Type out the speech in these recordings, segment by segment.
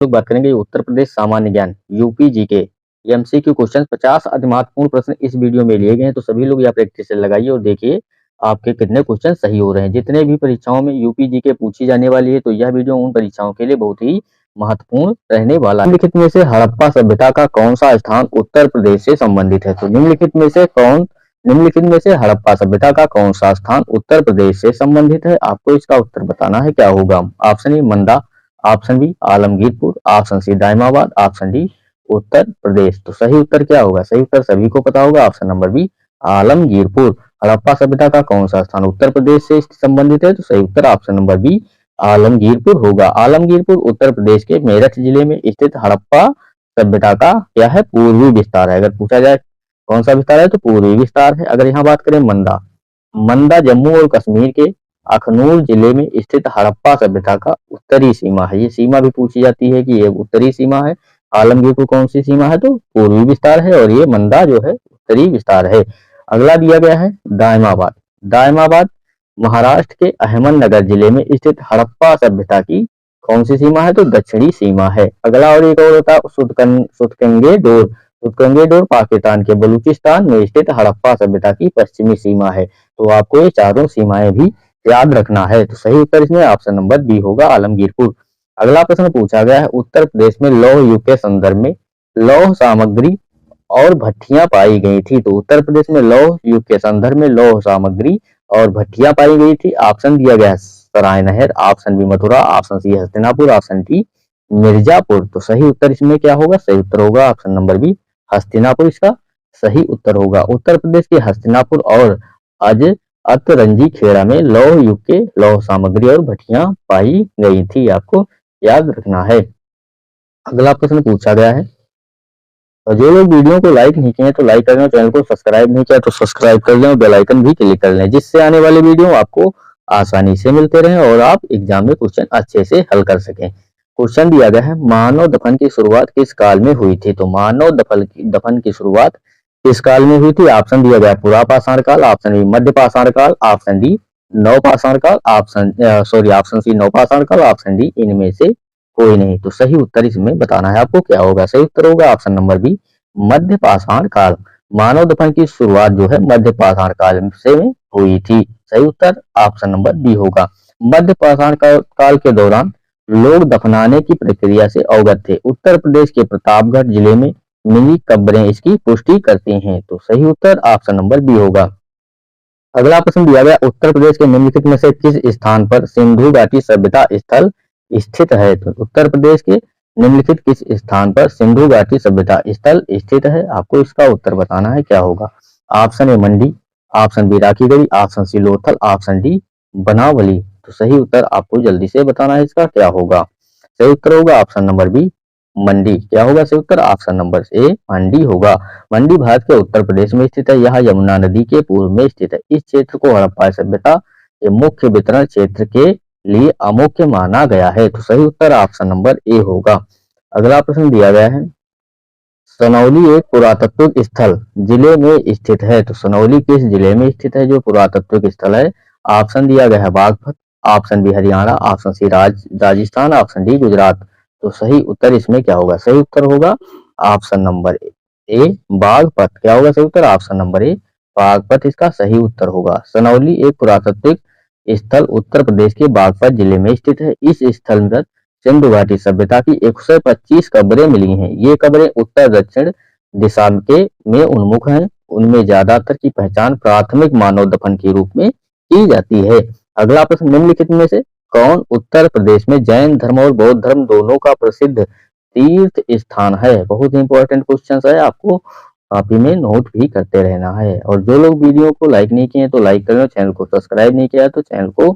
लोग बात करेंगे उत्तर प्रदेश सामान्य ज्ञान यूपी जीके एमसीक्यू क्वेश्चन 50 अति महत्वपूर्ण प्रश्न इस वीडियो में लिए गए हैं। तो सभी लोग यहाँ प्रैक्टिस से लगाइए और देखिए आपके कितने क्वेश्चन सही हो रहे हैं। जितने भी परीक्षाओं में यूपी जीके पूछी जाने वाली है तो यह वीडियो उन परीक्षाओं के लिए बहुत ही महत्वपूर्ण रहने वाला है। निम्नलिखित में से हड़प्पा सभ्यता का कौन सा स्थान उत्तर प्रदेश से संबंधित है? तो निम्नलिखित में से हड़प्पा सभ्यता का कौन सा स्थान उत्तर प्रदेश से संबंधित है? आपको इसका उत्तर बताना है। क्या होगा? Option A Manda, option B Alamgirpur, option C Daimabad, option D Uttar Pradesh. तो सही उत्तर क्या होगा? सही उत्तर सभी को पता होगा, option number B Alamgirpur. Harappa सभ्यता का कौन सा स्थान उत्तर प्रदेश से संबंधित है? तो सही उत्तर ऑप्शन नंबर बी आलमगीरपुर होगा। आलमगीरपुर उत्तर प्रदेश के मेरठ जिले में स्थित हड़प्पा सभ्यता का क्या है? पूर्वी विस्तार है। अगर पूछा जाए कौन सा विस्तार है तो पूर्वी विस्तार है। अगर यहाँ बात करें मंदा जम्मू और कश्मीर के अखनूर जिले में स्थित हड़प्पा सभ्यता का उत्तरी सीमा है। ये सीमा भी पूछी जाती है कि ये उत्तरी सीमा है। आलमगीरपुर कौन सी सीमा है? तो पूर्वी विस्तार है और ये मंदा जो है उत्तरी विस्तार है। अगला दिया गया है दायमाबाद। दायमाबाद महाराष्ट्र के अहमदनगर जिले में स्थित हड़प्पा सभ्यता की कौन सी सीमा है? तो दक्षिणी सीमा है। अगला और एक और होता है सुतकंगेडोर पाकिस्तान के बलूचिस्तान में स्थित हड़प्पा सभ्यता की पश्चिमी सीमा है। तो आपको ये चारों सीमाएं भी याद रखना है। तो सही उत्तर इसमें ऑप्शन नंबर बी होगा, आलमगीरपुर। अगला प्रश्न पूछा गया है उत्तर प्रदेश में लौह युग के संदर्भ में लौह सामग्री और भट्टियां पाई गई थी। तो उत्तर प्रदेश में लौह युग के संदर्भ में लौह सामग्री और भट्टियां पाई गई थी। ऑप्शन दिया गया है Sarai Nahar, option B Mathura, option C Hastinapur, option D Mirzapur. तो सही उत्तर इसमें क्या होगा? सही उत्तर होगा ऑप्शन नंबर बी हस्तिनापुर इसका सही उत्तर होगा। उत्तर प्रदेश के हस्तिनापुर और अतरंजी खेड़ा में लौह युग के लौह सामग्री और भट्टियां पाई गई थी। आपको याद रखना है। अगला प्रश्न पूछा गया है और जो लोग वीडियो को लाइक नहीं किए तो लाइक कर लें, चैनल को सब्सक्राइब नहीं किया तो सब्सक्राइब कर लें और बेल आइकन भी क्लिक कर लें, जिससे आने वाले वीडियो आपको आसानी से मिलते रहें और आप एग्जाम में क्वेश्चन अच्छे से हल कर सकें। क्वेश्चन दिया गया है मानव दफन की शुरुआत किस काल में हुई थी? तो मानव दफन की शुरुआत किस काल में हुई थी? ऑप्शन दिया गया पुरा पाषाण काल, ऑप्शन बी मध्य पाषाण काल, ऑप्शन डी नव पाषाण काल, ऑप्शन सी नव पाषाण काल, ऑप्शन डी इनमें से कोई नहीं। तो सही उत्तर इसमें बताना है आपको। क्या होगा? सही उत्तर होगा ऑप्शन नंबर बी मध्य पाषाण काल। मानव दफन की शुरुआत जो है मध्य पाषाण काल से हुई थी। सही उत्तर ऑप्शन नंबर बी होगा। मध्य पाषाण काल के दौरान लोग दफनाने की प्रक्रिया से अवगत थे। उत्तर प्रदेश के प्रतापगढ़ जिले में मिली कब्रें इसकी पुष्टि करती हैं। तो सही उत्तर ऑप्शन नंबर बी होगा। अगला प्रश्न दिया गया उत्तर प्रदेश के निम्नलिखित में से किस स्थान पर सिंधु घाटी सभ्यता स्थल स्थित है? तो उत्तर प्रदेश के निम्नलिखित किस स्थान पर सिंधु घाटी सभ्यता स्थल स्थित है? आपको इसका उत्तर बताना है। क्या होगा? Option A Mandi, option B Rakhigarhi, option C Lothal, option D Banawali. तो सही उत्तर आपको जल्दी से बताना है। इसका क्या होगा? सही उत्तर होगा ऑप्शन नंबर बी मंडी। क्या होगा सही उत्तर? ऑप्शन नंबर ए मंडी होगा। मंडी भारत के उत्तर प्रदेश में स्थित है। यह यमुना नदी के पूर्व में स्थित है। इस क्षेत्र को हड़प्पा सभ्यता के मुख्य वितरण क्षेत्र के लिए अमुख्य माना गया है। तो सही उत्तर ऑप्शन नंबर ए होगा। अगला प्रश्न दिया गया है सनौली एक पुरातत्विक स्थल जिले में स्थित है। तो सनौली किस जिले में स्थित है जो पुरातत्विक स्थल है? ऑप्शन दिया गया है Baghpat, option B Haryana, option C Rajasthan, option D Gujarat. तो सही उत्तर इसमें क्या होगा? सही उत्तर होगा ऑप्शन नंबर ए बागपत। क्या होगा सही उत्तर? ऑप्शन नंबर ए बागपत इसका सही उत्तर होगा। सनौली एक पुरातत्विक स्थल उत्तर प्रदेश के बागपत जिले में स्थित है। इस स्थल में सिंधु घाटी सभ्यता की 125 कब्रें मिली हैं। ये कब्रें उत्तर दक्षिण दिशा में उन्मुख हैं। उनमें ज्यादातर की पहचान प्राथमिक मानव दफन के रूप में की जाती है। अगला प्रश्न निम्नलिखित में से कौन उत्तर प्रदेश में जैन धर्म और बौद्ध धर्म दोनों का प्रसिद्ध तीर्थ स्थान है? बहुत इंपॉर्टेंट क्वेश्चन है, आपको कॉपी में नोट भी करते रहना है। और जो लोग वीडियो को लाइक नहीं किए तो लाइक कर लें, चैनल को सब्सक्राइब नहीं किया तो चैनल को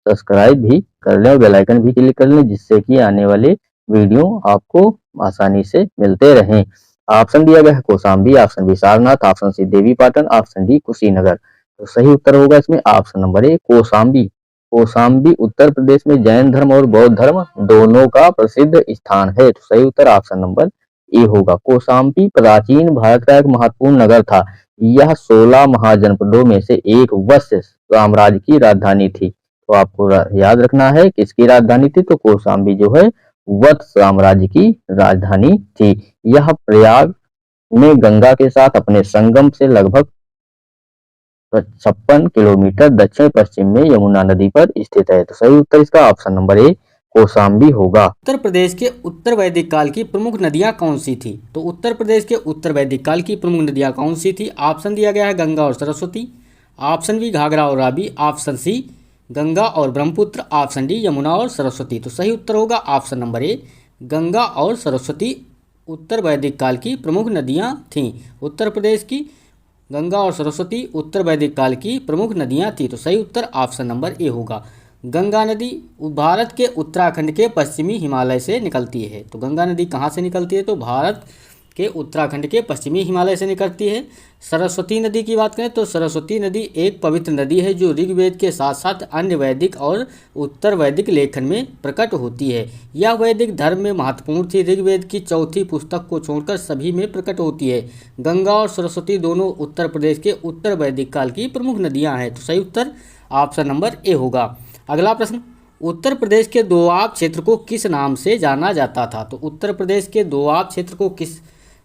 सब्सक्राइब भी कर लें और बेल आइकन भी क्लिक कर लें, जिससे कि आने वाले वीडियो आपको आसानी से मिलते रहें। ऑप्शन दिया गया है Kaushambi, option B Sarnath, option C Devi Patan, option D Kushinagar. तो सही उत्तर होगा इसमें option number A Kaushambi. Kaushambi Uttar Pradesh में जैन धर्म और बौद्ध धर्म दोनों का प्रसिद्ध स्थान है। तो सही उत्तर ऑप्शन नंबर ए होगा। कौशाम्बी प्राचीन भारत का एक महत्वपूर्ण नगर था। यह 16 महाजनपदों में से एक वत्स साम्राज्य की राजधानी थी। तो आपको याद रखना है किसकी राजधानी थी? तो कौशाम्बी जो है वत्स साम्राज्य की राजधानी थी। यह प्रयाग में गंगा के साथ अपने संगम से लगभग 56 किलोमीटर दक्षिण पश्चिम में यमुना नदी पर स्थित है। तो सही उत्तर इसका ऑप्शन नंबर ए कौशाम्बी होगा। उत्तर प्रदेश के उत्तर वैदिक काल की प्रमुख नदियां कौन सी थी? तो उत्तर प्रदेश के उत्तर वैदिक काल की प्रमुख नदियां कौन सी थी? ऑप्शन दिया गया है गंगा और सरस्वती, ऑप्शन बी घाघरा और रावी, ऑप्शन सी गंगा और ब्रह्मपुत्र, ऑप्शन डी यमुना और सरस्वती। तो सही उत्तर होगा ऑप्शन नंबर ए गंगा और सरस्वती उत्तर वैदिक काल की प्रमुख नदियां थीं। उत्तर प्रदेश की गंगा और सरस्वती उत्तर वैदिक काल की प्रमुख नदियां थी। तो सही उत्तर ऑप्शन नंबर ए होगा। गंगा नदी भारत के उत्तराखंड के पश्चिमी हिमालय से निकलती है। तो गंगा नदी कहाँ से निकलती है? तो भारत के उत्तराखंड के पश्चिमी हिमालय से निकलती है। सरस्वती नदी की बात करें तो सरस्वती नदी एक पवित्र नदी है जो ऋग्वेद के साथ साथ अन्य वैदिक और उत्तर वैदिक लेखन में प्रकट होती है। यह वैदिक धर्म में महत्वपूर्ण थी। ऋग्वेद की चौथी पुस्तक को छोड़कर सभी में प्रकट होती है। गंगा और सरस्वती दोनों उत्तर प्रदेश के उत्तर वैदिक काल की प्रमुख नदियाँ हैं। तो सही उत्तर ऑप्शन नंबर ए होगा। अगला प्रश्न, उत्तर प्रदेश के दोआब क्षेत्र को किस नाम से जाना जाता था? तो उत्तर प्रदेश के दोआब क्षेत्र को किस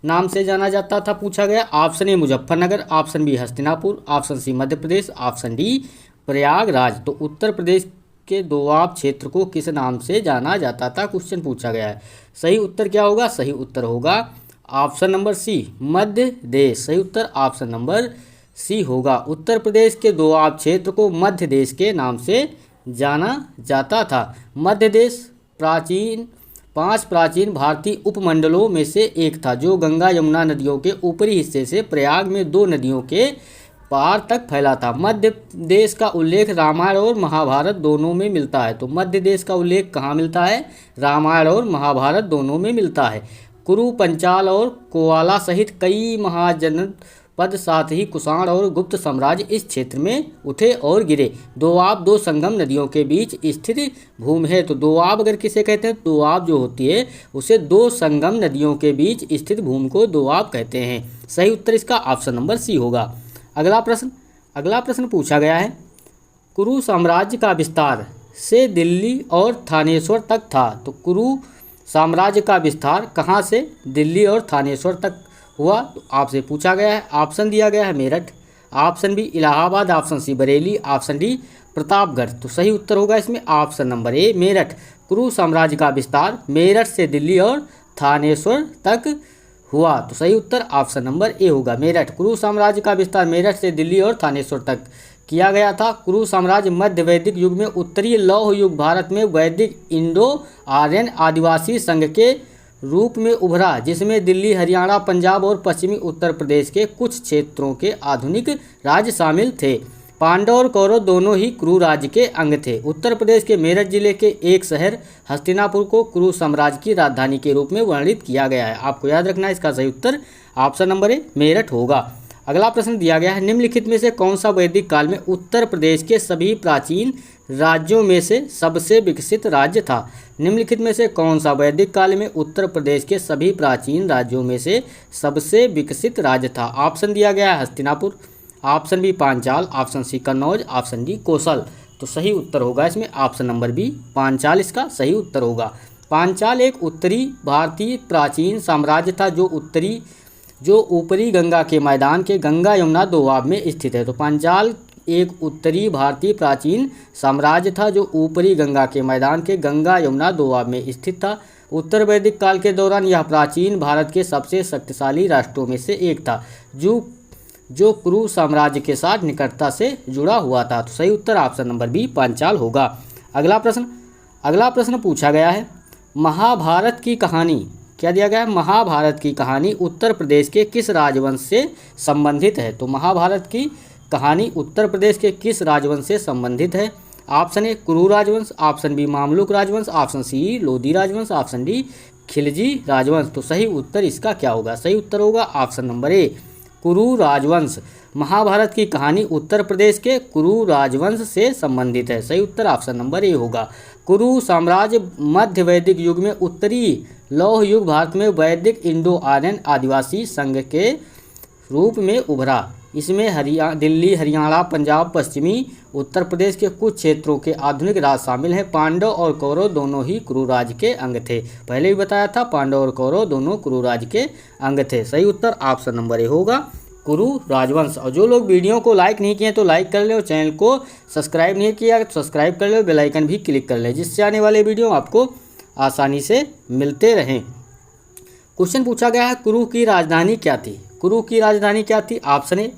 नाम से जाना जाता था पूछा गया। Option A Muzaffarnagar, option B Hastinapur, option C Madhya Pradesh, option D Prayagraj. तो उत्तर प्रदेश के दोआब क्षेत्र को किस नाम से जाना जाता था क्वेश्चन पूछा गया है। सही उत्तर क्या होगा? सही उत्तर होगा ऑप्शन नंबर सी मध्य देश। सही उत्तर ऑप्शन नंबर सी होगा। उत्तर प्रदेश के दोआब क्षेत्र को मध्य देश के नाम से जाना जाता था। मध्य देश पांच प्राचीन भारतीय उपमंडलों में से एक था जो गंगा यमुना नदियों के ऊपरी हिस्से से प्रयाग में दो नदियों के पार तक फैला था। मध्य देश का उल्लेख रामायण और महाभारत दोनों में मिलता है। तो मध्य देश का उल्लेख कहाँ मिलता है? रामायण और महाभारत दोनों में मिलता है। कुरु, पंचाल और कोवाला सहित कई महाजनपद साथ ही कुषाण और गुप्त साम्राज्य इस क्षेत्र में उठे और गिरे। दोआब दो संगम नदियों के बीच स्थित भूमि है। तो दोआब अगर किसे कहते हैं? दोआब जो होती है उसे दो संगम नदियों के बीच स्थित भूमि को दोआब कहते हैं। सही उत्तर इसका ऑप्शन नंबर सी होगा। अगला प्रश्न पूछा गया है, कुरु साम्राज्य का विस्तार से दिल्ली और थानेश्वर तक था। तो कुरु साम्राज्य का विस्तार कहाँ से दिल्ली और थानेश्वर तक हुआ? तो आपसे पूछा गया है। ऑप्शन दिया गया है Meerut, option B Allahabad, option C Bareilly, option D Pratapgarh. तो सही उत्तर होगा इसमें ऑप्शन नंबर ए मेरठ। कुरु साम्राज्य का विस्तार मेरठ से दिल्ली और थानेश्वर तक हुआ। तो सही उत्तर ऑप्शन नंबर ए होगा मेरठ। कुरु साम्राज्य का विस्तार मेरठ से दिल्ली और थानेश्वर तक किया गया था। कुरु साम्राज्य मध्य वैदिक युग में उत्तरी लौह युग भारत में वैदिक इंडो आर्यन आदिवासी संघ के रूप में उभरा, जिसमें दिल्ली, हरियाणा, पंजाब और पश्चिमी उत्तर प्रदेश के कुछ क्षेत्रों के आधुनिक राज्य शामिल थे। पांडव और कौरव दोनों ही कुरु राज्य के अंग थे। उत्तर प्रदेश के मेरठ जिले के एक शहर हस्तिनापुर को कुरु साम्राज्य की राजधानी के रूप में वर्णित किया गया है। आपको याद रखना है इसका सही उत्तर ऑप्शन नंबर ए मेरठ होगा। अगला प्रश्न दिया गया है, निम्नलिखित में से कौन सा वैदिक काल में उत्तर प्रदेश के सभी प्राचीन राज्यों में से सबसे विकसित राज्य था? निम्नलिखित में से कौन सा वैदिक काल में उत्तर प्रदेश के सभी प्राचीन राज्यों में से सबसे विकसित राज्य था? ऑप्शन दिया गया है Hastinapur, option B Panchal, option C Kannauj, option D Kaushal. तो सही उत्तर होगा इसमें ऑप्शन नंबर बी पांचाल इसका सही उत्तर होगा। पांचाल एक उत्तरी भारतीय प्राचीन साम्राज्य था जो ऊपरी गंगा के मैदान के गंगा यमुना दोआब में स्थित है। तो पांचाल एक उत्तरी भारतीय प्राचीन साम्राज्य था जो ऊपरी गंगा के मैदान के गंगा यमुना दोआब में स्थित था। उत्तर वैदिक काल के दौरान यह प्राचीन भारत के सबसे शक्तिशाली राष्ट्रों में से एक था जो कुरु साम्राज्य के साथ निकटता से जुड़ा हुआ था। तो सही उत्तर ऑप्शन नंबर बी पांचाल होगा। अगला प्रश्न पूछा गया है, महाभारत की कहानी क्या दिया गया है? महाभारत की कहानी उत्तर प्रदेश के किस राजवंश से संबंधित है? तो महाभारत की कहानी उत्तर प्रदेश के किस राजवंश से संबंधित है? ऑप्शन ए कुरु राजवंश, ऑप्शन बी मामलुक राजवंश, ऑप्शन सी लोधी राजवंश, ऑप्शन डी खिलजी राजवंश। तो सही उत्तर इसका क्या होगा? सही उत्तर होगा ऑप्शन नंबर ए कुरु राजवंश। महाभारत की कहानी उत्तर प्रदेश के कुरु राजवंश से संबंधित है। सही उत्तर ऑप्शन नंबर ए होगा। कुरु साम्राज्य मध्य वैदिक युग में उत्तरी लौह युग भारत में वैदिक इंडो आर्यन आदिवासी संघ के रूप में उभरा, इसमें दिल्ली, हरियाणा, पंजाब, पश्चिमी उत्तर प्रदेश के कुछ क्षेत्रों के आधुनिक राज शामिल हैं। पांडव और कौरव दोनों ही कुरु राज्य के अंग थे। पहले भी बताया था, पांडव और कौरव दोनों कुरु राज्य के अंग थे। सही उत्तर ऑप्शन नंबर ए होगा, कुरु राजवंश। और जो लोग वीडियो को लाइक नहीं किए तो लाइक कर ले, और चैनल को सब्सक्राइब नहीं किया तो सब्सक्राइब कर ले, बेल आइकन भी क्लिक कर ले, जिससे आने वाले वीडियो आपको आसानी से मिलते रहें। क्वेश्चन पूछा गया है, कुरु की राजधानी क्या थी? कुरु की राजधानी क्या थी? Option A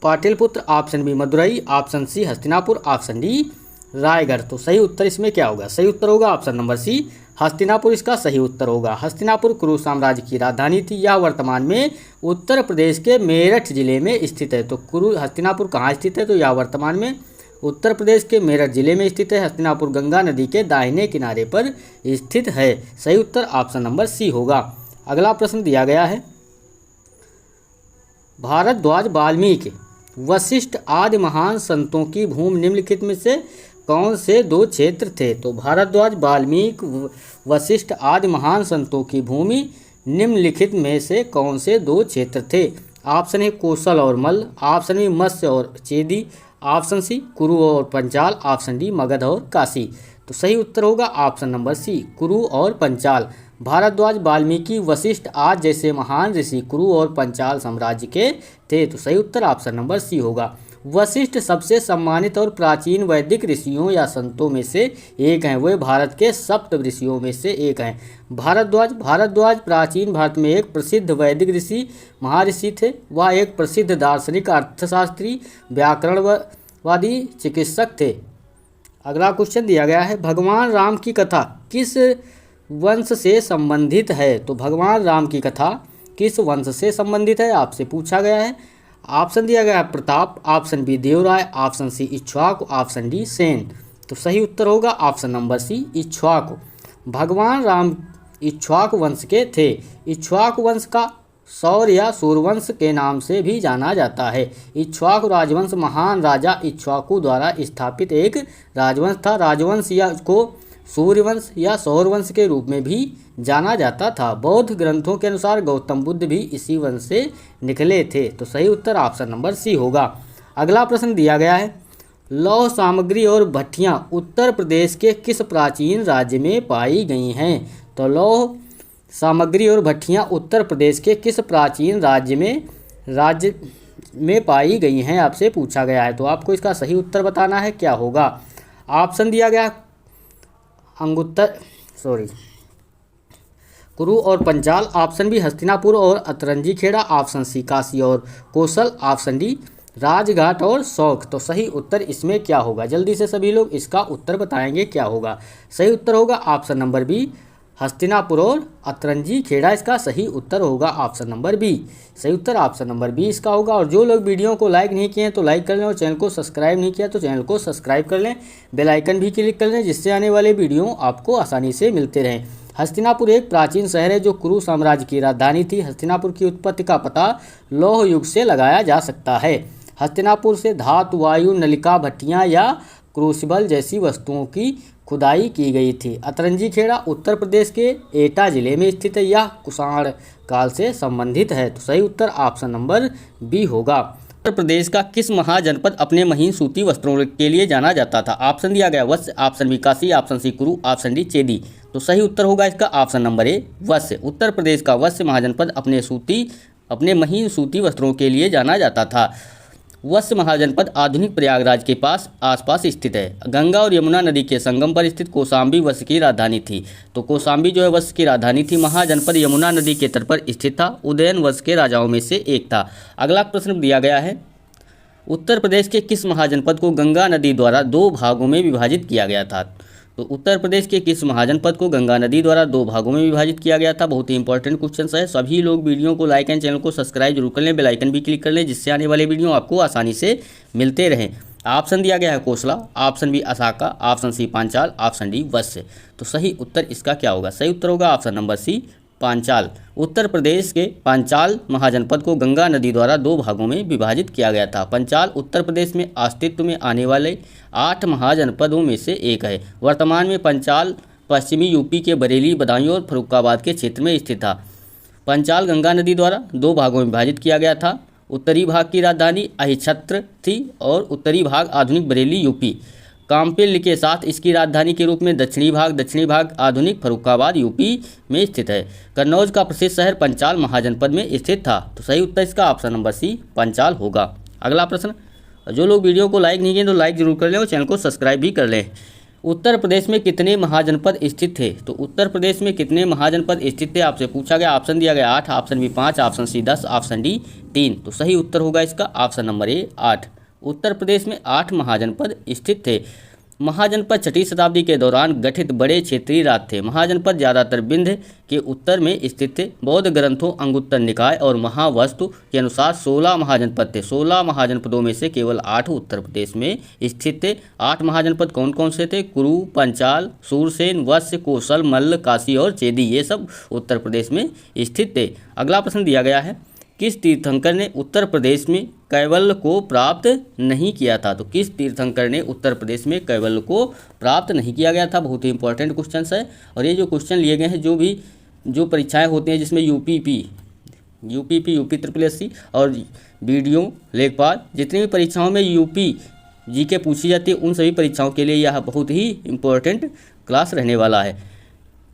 Pataliputra, option B Madurai, option C Hastinapur, option D Raigad. तो सही उत्तर इसमें क्या होगा? सही उत्तर होगा ऑप्शन नंबर सी, हस्तिनापुर इसका सही उत्तर होगा। हस्तिनापुर कुरु साम्राज्य की राजधानी थी। यह वर्तमान में उत्तर प्रदेश के मेरठ जिले में स्थित है। तो हस्तिनापुर कहाँ स्थित है? तो यह वर्तमान में उत्तर प्रदेश के मेरठ जिले में स्थित है। हस्तिनापुर गंगा नदी के दाहिने किनारे पर स्थित है। सही उत्तर ऑप्शन नंबर सी होगा। अगला प्रश्न दिया गया है, भारद्वाज, वाल्मीकि, वशिष्ठ आदि महान संतों की भूमि निम्नलिखित में से कौन से दो क्षेत्र थे? तो भारद्वाज, वाल्मीकि, वशिष्ठ आदि महान संतों की भूमि निम्नलिखित में से कौन से दो क्षेत्र थे? ऑप्शन ए कोसल और मल्ल, ऑप्शन बी मत्स्य और चेदी, ऑप्शन सी कुरु और पंचाल, ऑप्शन डी मगध और काशी। तो सही उत्तर होगा ऑप्शन नंबर सी, कुरु और पंचाल। भारद्वाज, वाल्मीकि, वशिष्ठ आदि जैसे महान ऋषि कुरु और पंचाल साम्राज्य के थे। तो सही उत्तर ऑप्शन नंबर सी होगा। वशिष्ठ सबसे सम्मानित और प्राचीन वैदिक ऋषियों या संतों में से एक हैं। वे भारत के सप्त ऋषियों में से एक हैं। भारद्वाज प्राचीन भारत में एक प्रसिद्ध वैदिक ऋषि महर्षि थे। वह एक प्रसिद्ध दार्शनिक, अर्थशास्त्री, व्याकरणवादी, चिकित्सक थे। अगला क्वेश्चन दिया गया है, भगवान राम की कथा किस वंश से संबंधित है? तो भगवान राम की कथा किस वंश से संबंधित है आपसे पूछा गया है। ऑप्शन दिया गया है Pratap, option B Devaraya, option C Ikshvaku, option D Sen. तो सही उत्तर होगा ऑप्शन नंबर सी, इक्ष्वाकु। भगवान राम इक्ष्वाकु वंश के थे। इक्ष्वाकु वंश का सौर या सूर्यवंश के नाम से भी जाना जाता है। इक्ष्वाकु राजवंश महान राजा इक्ष्वाकु द्वारा स्थापित एक राजवंश था। राजवंश या को सूर्यवंश या सौरवंश के रूप में भी जाना जाता था। बौद्ध ग्रंथों के अनुसार गौतम बुद्ध भी इसी वंश से निकले थे। तो सही उत्तर ऑप्शन नंबर सी होगा। अगला प्रश्न दिया गया है, लौह सामग्री और भट्टियां उत्तर प्रदेश के किस प्राचीन राज्य में पाई गई हैं? तो लौह सामग्री और भट्टियां उत्तर प्रदेश के किस प्राचीन राज्य में पाई गई हैं आपसे पूछा गया है। तो आपको इसका सही उत्तर बताना है, क्या होगा? ऑप्शन दिया गया कुरु और पंचाल, ऑप्शन बी हस्तिनापुर और अतरंजी खेड़ा, ऑप्शन सी काशी और कौशल, ऑप्शन डी राजघाट और शौक। तो सही उत्तर इसमें क्या होगा? जल्दी से सभी लोग इसका उत्तर बताएंगे, क्या होगा? सही उत्तर होगा ऑप्शन नंबर बी, हस्तिनापुर और अतरंजी खेड़ा इसका सही उत्तर होगा ऑप्शन नंबर बी। सही उत्तर ऑप्शन नंबर बी इसका होगा। और जो लोग वीडियो को लाइक नहीं किए हैं तो लाइक कर लें, और चैनल को सब्सक्राइब नहीं किया तो चैनल को सब्सक्राइब कर लें, बेल आइकन भी क्लिक कर लें, जिससे आने वाले वीडियो आपको आसानी से मिलते रहें। हस्तिनापुर एक प्राचीन शहर है जो कुरु साम्राज्य की राजधानी थी। हस्तिनापुर की उत्पत्ति का पता लौह युग से लगाया जा सकता है। हस्तिनापुर से धातु, वायु, नलिका, भट्टियां या क्रूसिबल जैसी वस्तुओं की खुदाई की गई थी। अतरंजी खेड़ा उत्तर प्रदेश के एटा जिले में स्थित है। यह कुषाण काल से संबंधित है। तो सही उत्तर ऑप्शन नंबर बी होगा। उत्तर प्रदेश का किस महाजनपद अपने महीन सूती वस्त्रों के लिए जाना जाता था? ऑप्शन दिया गया Vatsa, option B Kashi, option C Kuru, option D चेदी। तो सही उत्तर होगा इसका ऑप्शन नंबर ए, वत्स। उत्तर प्रदेश का वत्स महाजनपद अपने महीन सूती वस्त्रों के लिए जाना जाता था। वत्स महाजनपद आधुनिक प्रयागराज के आसपास स्थित है। गंगा और यमुना नदी के संगम पर स्थित कौशाम्बी वत्स की राजधानी थी। तो कौशाम्बी जो है वत्स की राजधानी थी। महाजनपद यमुना नदी के तट पर स्थित था। उदयन वत्स के राजाओं में से एक था। अगला प्रश्न दिया गया है, उत्तर प्रदेश के किस महाजनपद को गंगा नदी द्वारा दो भागों में विभाजित किया गया था? तो उत्तर प्रदेश के किस महाजनपद को गंगा नदी द्वारा दो भागों में विभाजित किया गया था? बहुत ही इंपॉर्टेंट क्वेश्चन है। सभी लोग वीडियो को लाइक एंड चैनल को सब्सक्राइब जरूर कर लें, बेल आइकन भी क्लिक कर लें, जिससे आने वाले वीडियो आपको आसानी से मिलते रहें। ऑप्शन दिया गया है Kosala, option B Assaka, option C Panchal, option D Vatsa. तो सही उत्तर इसका क्या होगा? सही उत्तर होगा option number C, Panchal. Uttar Pradesh के पांचाल महाजनपद को गंगा नदी द्वारा दो भागों में विभाजित किया गया था। पांचाल उत्तर प्रदेश में अस्तित्व में आने वाले 8 महाजनपदों में से एक है। वर्तमान में पांचाल पश्चिमी यूपी के बरेली, बदायूं और फर्रुखाबाद के क्षेत्र में स्थित था। पांचाल गंगा नदी द्वारा दो भागों में विभाजित किया गया था। उत्तरी भाग की राजधानी अहिच्छत्र थी और उत्तरी भाग आधुनिक बरेली यूपी। काम्पिल के साथ इसकी राजधानी के रूप में दक्षिणी भाग आधुनिक फर्रुखाबाद यूपी में स्थित है। कन्नौज का प्रसिद्ध शहर पंचाल महाजनपद में स्थित था। तो सही उत्तर इसका ऑप्शन नंबर सी पंचाल होगा। अगला प्रश्न, जो लोग वीडियो को लाइक नहीं किए तो लाइक जरूर कर लें और चैनल को सब्सक्राइब भी कर लें। उत्तर प्रदेश में कितने महाजनपद स्थित थे? तो उत्तर प्रदेश में कितने महाजनपद स्थित थे आपसे पूछा गया। ऑप्शन दिया गया 8, option B 5, option C 10, option D 3। तो सही उत्तर होगा इसका ऑप्शन नंबर ए 8। उत्तर प्रदेश में 8 महाजनपद स्थित थे। महाजनपद 6वीं शताब्दी के दौरान गठित बड़े क्षेत्रीय राज थे। महाजनपद ज़्यादातर विंध्य के उत्तर में स्थित थे। बौद्ध ग्रंथों, अंगुत्तर निकाय और महावस्तु के अनुसार 16 महाजनपद थे। 16 महाजनपदों में से केवल 8 उत्तर प्रदेश में स्थित थे। 8 महाजनपद कौन कौन से थे? कुरु, पंचाल, सूरसेन, वत्स, कौशल, मल्ल, काशी और चेदी, ये सब उत्तर प्रदेश में स्थित थे। अगला प्रश्न दिया गया है, किस तीर्थंकर ने उत्तर प्रदेश में कैवल्य को प्राप्त नहीं किया था? तो किस तीर्थंकर ने उत्तर प्रदेश में कैवल्य को प्राप्त नहीं किया गया था? बहुत ही इंपॉर्टेंट क्वेश्चन है। और ये जो क्वेश्चन लिए गए हैं, जो परीक्षाएं होती हैं जिसमें यूपी SSSC और बीडीओ लेखपाल, जितनी भी परीक्षाओं में यूपी जीके पूछी जाती है, उन सभी परीक्षाओं के लिए यह बहुत ही इंपॉर्टेंट क्लास रहने वाला है।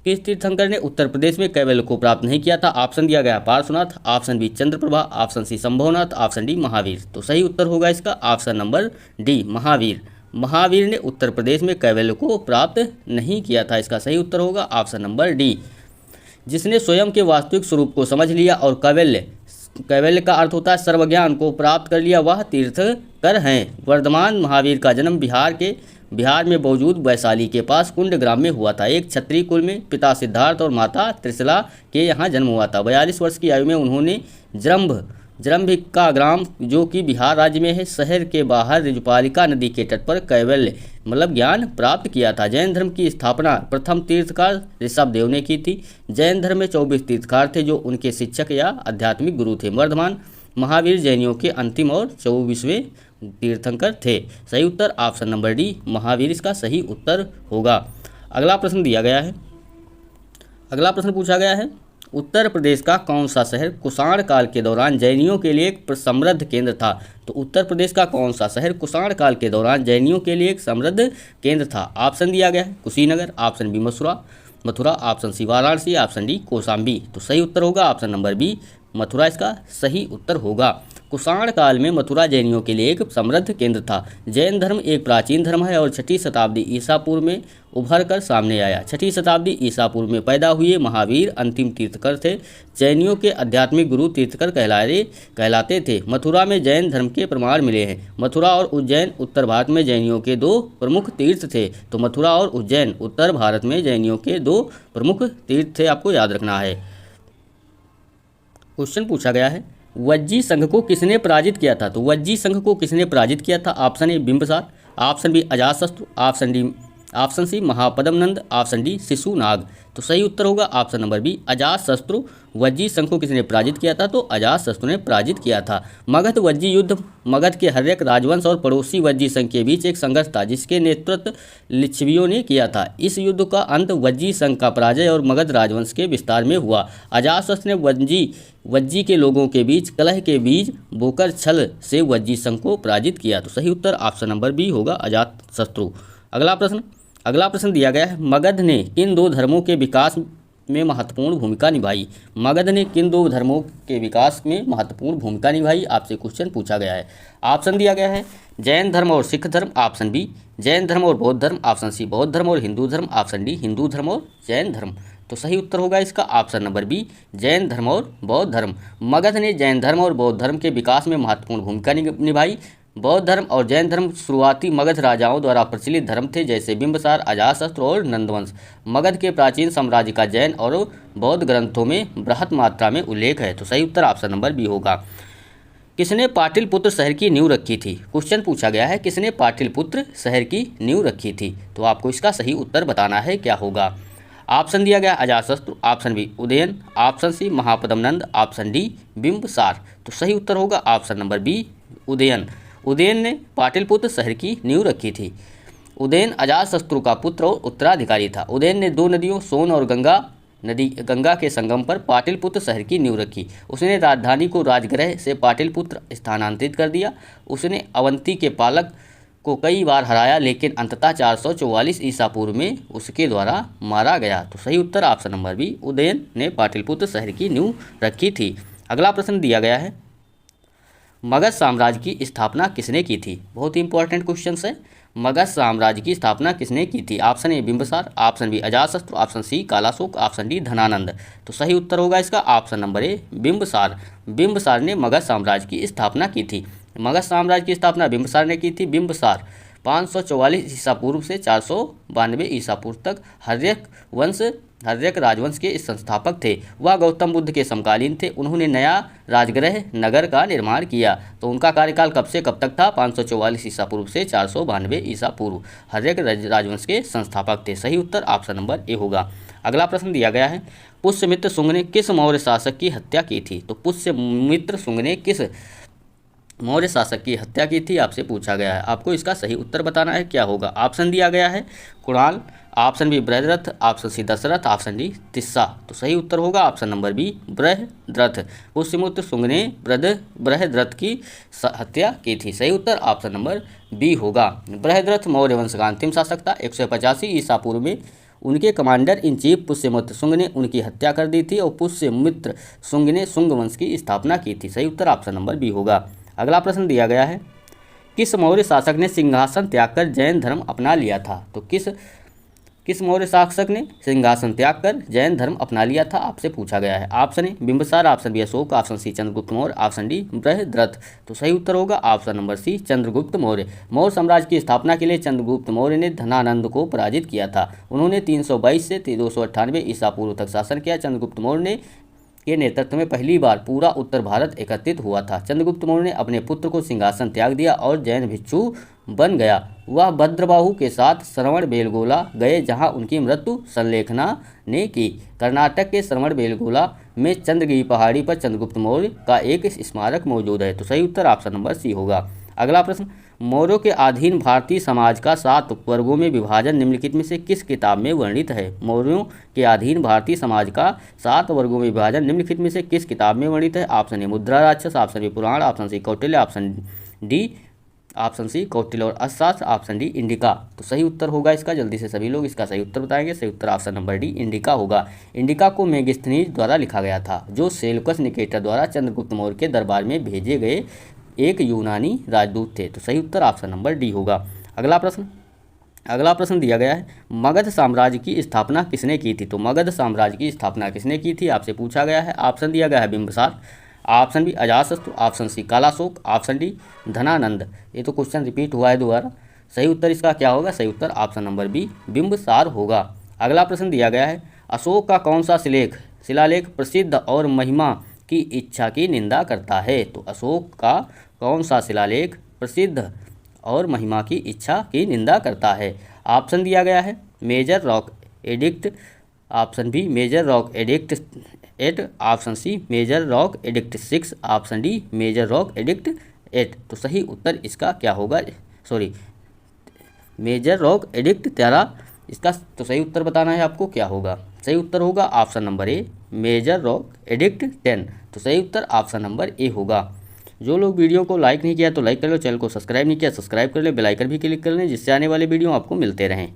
किस तीर्थंकर ने उत्तर प्रदेश में कैवल्य को प्राप्त नहीं किया था? ऑप्शन दिया गया Parshvanath, option B Chandraprabha, option C Sambhavanath, option D Mahavir. तो सही उत्तर होगा इसका option number D Mahavir. Mahavir ने उत्तर प्रदेश में कैवल्य को प्राप्त नहीं किया था। इसका सही उत्तर होगा ऑप्शन नंबर डी। जिसने स्वयं के वास्तविक स्वरूप को समझ लिया और कैवल्य का अर्थ होता है सर्वज्ञान को प्राप्त कर लिया, वह तीर्थंकर हैं। वर्धमान महावीर का जन्म बिहार में मौजूद वैशाली के पास कुंड ग्राम में हुआ था। एक क्षत्रिय कुल में पिता सिद्धार्थ और माता त्रिशला के यहाँ जन्म हुआ था। 42 वर्ष की आयु में उन्होंने जृंभिका ग्राम, जो कि बिहार राज्य में है, शहर के बाहर ऋजुपालिका नदी के तट पर कैवल्य मतलब ज्ञान प्राप्त किया था। जैन धर्म की स्थापना प्रथम तीर्थकार ऋषभदेव ने की थी। जैन धर्म में 24 तीर्थकार थे जो उनके शिक्षक या आध्यात्मिक गुरु थे। वर्धमान महावीर जैनियों के अंतिम और 24वें तीर्थंकर थे। सही उत्तर ऑप्शन नंबर डी महावीर इसका सही उत्तर होगा। अगला प्रश्न दिया गया है, अगला प्रश्न पूछा गया है, उत्तर प्रदेश का कौन सा शहर कुषाण काल के दौरान जैनियों के लिए एक समृद्ध केंद्र था? तो उत्तर प्रदेश का कौन सा शहर कुषाण काल के दौरान जैनियों के लिए एक समृद्ध केंद्र था? ऑप्शन दिया गया है Kushinagar, option B Mathura, option C Varanasi, option D Kaushambi. तो सही उत्तर होगा ऑप्शन नंबर बी मथुरा इसका सही उत्तर होगा। कुषाण काल में मथुरा जैनियों के लिए एक समृद्ध केंद्र था। जैन धर्म एक प्राचीन धर्म है और 6वीं शताब्दी ईसा पूर्व में उभर कर सामने आया। 6वीं शताब्दी ईसा पूर्व में पैदा हुए महावीर अंतिम तीर्थकर थे। जैनियों के आध्यात्मिक गुरु तीर्थकर कहलाते थे। मथुरा में जैन धर्म के प्रमाण मिले हैं। मथुरा और उज्जैन उत्तर भारत में जैनियों के 2 प्रमुख तीर्थ थे। तो मथुरा और उज्जैन उत्तर भारत में जैनियों के 2 प्रमुख तीर्थ थे, आपको याद रखना है। क्वेश्चन पूछा गया है, वज्जी संघ को किसने पराजित किया था? तो वज्जी संघ को किसने पराजित किया था? Option A Bimbisara, option B Ajatashatru, option C Mahapadmananda, option D Shishunaga. तो सही उत्तर होगा option number B Ajatashatru. Vajji संघ को किसने पराजित किया था? तो अजातशत्रु ने पराजित किया था। मगध वज्जी युद्ध मगध के हर्यक राजवंश और पड़ोसी वज्जी संघ के बीच एक संघर्ष था जिसके नेतृत्व लिच्छवियों ने किया था। इस युद्ध का अंत वज्जी संघ का पराजय और मगध राजवंश के विस्तार में हुआ। अजातशत्रु ने वज्जी के लोगों के बीच कलह के बीज बोकर छल से वज्जी संघ को पराजित किया। तो सही उत्तर ऑप्शन नंबर बी होगा अजातशत्रु। अगला प्रश्न दिया गया है, मगध ने किन 2 धर्मों के विकास में महत्वपूर्ण भूमिका निभाई? मगध ने किन 2 धर्मों के विकास में महत्वपूर्ण भूमिका निभाई? आपसे क्वेश्चन पूछा गया है। ऑप्शन दिया गया है जैन धर्म और सिख धर्म, ऑप्शन बी जैन धर्म और बौद्ध धर्म, ऑप्शन सी बौद्ध धर्म और हिंदू धर्म, ऑप्शन डी हिंदू धर्म और जैन धर्म। तो सही उत्तर होगा इसका ऑप्शन नंबर बी जैन धर्म और बौद्ध धर्म। मगध ने जैन धर्म और बौद्ध धर्म के विकास में महत्वपूर्ण भूमिका निभाई। बौद्ध धर्म और जैन धर्म शुरुआती मगध राजाओं द्वारा प्रचलित धर्म थे जैसे बिंबसार, अजातशत्रु और नंदवंश। मगध के प्राचीन साम्राज्य का जैन और बौद्ध ग्रंथों में बृहत मात्रा में उल्लेख है। तो सही उत्तर ऑप्शन नंबर बी होगा। किसने पाटलिपुत्र शहर की नींव रखी थी? क्वेश्चन पूछा गया है किसने पाटलिपुत्र शहर की नींव रखी थी? तो आपको इसका सही उत्तर बताना है क्या होगा। ऑप्शन दिया गया Ajatashatru, option B Udayan, option C Mahapadmananda, option D Bimbisara. तो सही उत्तर होगा option number B Udayan. Udayan ने पाटलिपुत्र शहर की नींव रखी थी। उदयन अजातशत्रु का पुत्र और उत्तराधिकारी था। उदयन ने 2 नदियों सोन और गंगा नदी गंगा के संगम पर पाटलिपुत्र शहर की नींव रखी। उसने राजधानी को राजगृह से पाटलिपुत्र स्थानांतरित कर दिया। उसने अवंती के पालक को कई बार हराया, लेकिन अंततः 444 ईसा पूर्व में उसके द्वारा मारा गया। तो सही उत्तर ऑप्शन नंबर बी, उदयन ने पाटलिपुत्र शहर की नींव रखी थी। अगला प्रश्न दिया गया है, मगध साम्राज्य की स्थापना किसने की थी? बहुत ही इंपॉर्टेंट क्वेश्चन है। मगध साम्राज्य की स्थापना किसने की थी? Option A Bimbisara, option B Ajatashatru, option C Kalashoka, option D Dhanananda. तो सही उत्तर होगा इसका option number A Bimbisara. Bimbisara ने मगध साम्राज्य की स्थापना की थी। मगध साम्राज्य की स्थापना बिंबिसार ने की थी। बिंबिसार 544 ईसा पूर्व से 492 ईसा पूर्व तक हर्यक राजवंश के संस्थापक थे। वह गौतम बुद्ध के समकालीन थे। उन्होंने नया राजगृह नगर का निर्माण किया। तो उनका कार्यकाल कब से कब तक था? 544 ईसा पूर्व से 492 ईसा पूर्व। हर्यक राजवंश के संस्थापक थे। सही उत्तर ऑप्शन नंबर ए होगा। अगला प्रश्न दिया गया है, पुष्यमित्र शुंग ने किस मौर्य शासक की हत्या की थी? तो पुष्यमित्र शुंग ने किस मौर्य शासक की हत्या की थी आपसे पूछा गया है। आपको इसका सही उत्तर बताना है, क्या होगा। ऑप्शन दिया गया है Kunal, option B Brihadratha, option C Dasharatha, option D Tissa. तो सही उत्तर होगा option number B Brihadratha. Pushyamitra Shunga ने बृहद्रथ की हत्या की थी। सही उत्तर ऑप्शन नंबर बी होगा। बृहद्रथ मौर्य वंश का अंतिम शासक था। 185 ईसा पूर्व में उनके commander in chief Pushyamitra Shunga ने उनकी हत्या कर दी थी और पुष्यमित्र शुंग ने शुंग वंश की स्थापना की थी। सही उत्तर ऑप्शन नंबर बी होगा। अगला प्रश्न दिया गया है, किस मौर्य शासक ने सिंहासन त्याग कर जैन धर्म अपना लिया था? तो किस मौर्य शासक ने सिंहासन त्याग कर जैन धर्म अपना लिया था आपसे पूछा गया है। Option A Bimbisara, option B Ashoka, option C Chandragupta Maurya, option D Brihadratha. तो सही उत्तर होगा option number C Chandragupta Maurya. Maurya साम्राज्य की स्थापना के लिए चंद्रगुप्त मौर्य ने धनानंद को पराजित किया था। उन्होंने 322 से 298 ईसा पूर्व तक शासन किया। चंद्रगुप्त मौर्य के नेतृत्व में पहली बार पूरा उत्तर भारत एकत्रित हुआ था। चंद्रगुप्त मौर्य ने अपने पुत्र को सिंहासन त्याग दिया और जैन भिक्षु बन गया। वह भद्रबाहु के साथ श्रवणबेलगोला गए, जहां उनकी मृत्यु संलेखना ने की। कर्नाटक के श्रवणबेलगोला में चंद्रगिरी पहाड़ी पर चंद्रगुप्त मौर्य का एक स्मारक मौजूद है। तो सही उत्तर ऑप्शन नंबर सी होगा। अगला प्रश्न, मौर्यों के अधीन भारतीय समाज का 7 वर्गों में विभाजन निम्नलिखित में से किस किताब में वर्णित है? मौर्यों के अधीन भारतीय समाज का 7 वर्गों में विभाजन निम्नलिखित में से किस किताब में वर्णित है? Option A Mudrarakshasa, option B Purana, option C Kautilya, option C Kautilya और अर्थशास्त्र, ऑप्शन डी इंडिका। तो सही उत्तर होगा इसका। जल्दी से सभी लोग इसका सही उत्तर बताएंगे। सही उत्तर ऑप्शन नंबर डी इंडिका होगा। इंडिका को मेगास्थनीज द्वारा लिखा गया था, जो सेल्यूकस निकेटर द्वारा चंद्रगुप्त मौर्य के दरबार में भेजे गए एक यूनानी राजदूत थे। तो सही उत्तर ऑप्शन नंबर डी होगा। अगला प्रश्न दिया गया है, मगध साम्राज्य की स्थापना किसने की थी? तो मगध साम्राज्य की स्थापना किसने की थी आपसे पूछा गया है। ऑप्शन दिया गया है Bimbisara, option B Ajatashatru, option C Kalashoka, option D Dhanananda. ये तो क्वेश्चन रिपीट हुआ है दोबारा। सही उत्तर इसका क्या होगा? सही उत्तर ऑप्शन नंबर बी बिंबिसार होगा। अगला प्रश्न दिया गया है, अशोक का कौन सा शिलालेख प्रसिद्ध और महिमा की इच्छा की निंदा करता है? तो अशोक का कौन सा शिलालेख प्रसिद्ध और महिमा की इच्छा की निंदा करता है? ऑप्शन दिया गया है major rock edict, option B major rock edict 8, option C major rock edict 6, option D major rock edict 8। तो सही उत्तर इसका क्या होगा? मेजर रॉक एडिक्ट 13 इसका तो सही उत्तर बताना है आपको, क्या होगा। सही उत्तर होगा option number A major rock edict 10। तो सही उत्तर ऑप्शन नंबर ए होगा। जो लोग वीडियो को लाइक नहीं किया तो लाइक कर लो, चैनल को सब्सक्राइब नहीं किया सब्सक्राइब कर ले, बेल आइकन भी क्लिक कर लें, जिससे आने वाले वीडियो आपको मिलते रहें।